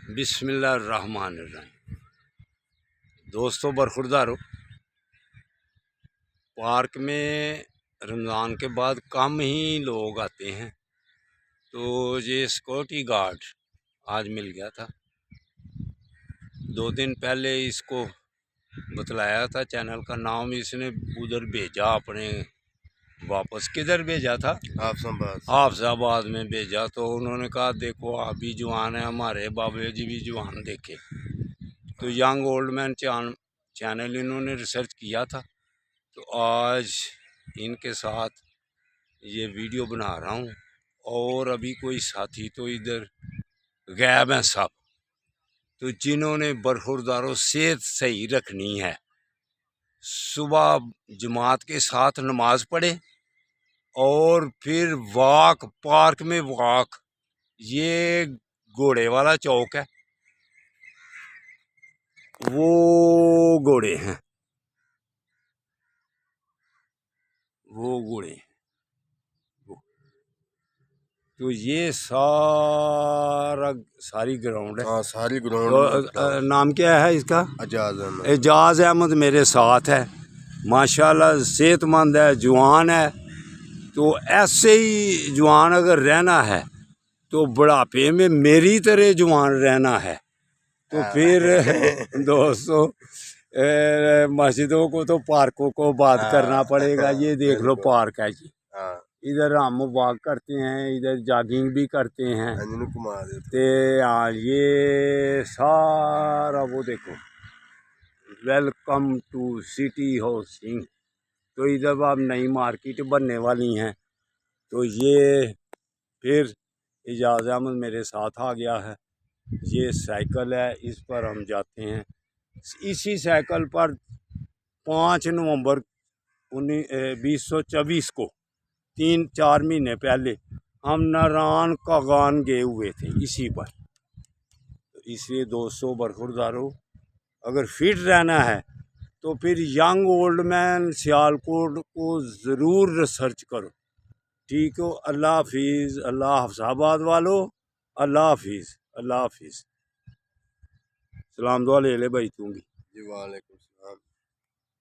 बिस्मिल्लाहिर्रहमानिर्रहीम। दोस्तों बरखुरदारो, पार्क में रमज़ान के बाद कम ही लोग आते हैं, तो ये सिक्योरिटी गार्ड आज मिल गया था। 2 दिन पहले इसको बतलाया था, चैनल का नाम इसने उधर भेजा, अपने वापस किधर भेजा था, हाफजाबाद में भेजा। तो उन्होंने कहा देखो आप भी जवान है, हमारे बाबा जी भी जवान देखे। तो यंग ओल्ड मैन चैनल इन्होंने रिसर्च किया था। तो आज इनके साथ ये वीडियो बना रहा हूँ। और अभी कोई साथी तो इधर गायब हैं सब। तो जिन्होंने बरखुरदारों सेहत सही रखनी है, सुबह जमात के साथ नमाज पढ़े और फिर वॉक, पार्क में वॉक। ये घोड़े वाला चौक है, वो घोड़े हैं, वो घोड़े। तो ये सारी ग्राउंड है। हाँ, सारी ग्राउंड। तो नाम क्या है इसका? एजाज अहमद मेरे साथ है, माशाल्लाह सेहतमंद है, जवान है। तो ऐसे ही जवान अगर रहना है तो बुढ़ापे में मेरी तरह जवान रहना है। तो फिर दोस्तों मस्जिदों को तो पार्कों को बात करना पड़ेगा। ये देख लो पार्क है जी, इधर हम वॉक करते हैं, इधर जॉगिंग भी करते हैं। ते हाँ, ये सारा वो देखो, वेलकम टू सिटी हाउसिंग। तो इधर अब नई मार्केट बनने वाली हैं। तो ये फिर एजाज अहमद मेरे साथ आ गया है। ये साइकिल है, इस पर हम जाते हैं। इसी साइकिल पर 5 नवंबर 2024 को 3-4 महीने पहले हम नारायण कागान गए हुए थे इसी पर। तो इसलिए दोस्तों बरखुरदारों, अगर फिट रहना है तो फिर यंग ओल्ड मैन सियालकोट को ज़रूर रिसर्च करो। ठीक हो? अल्लाह हाफिज़। अल्लाह हाफिज़ाबाद वालों, अल्लाह हाफिज़, अल्लाह हाफिज़। सलाम दुआ ले ले भाई तू भी।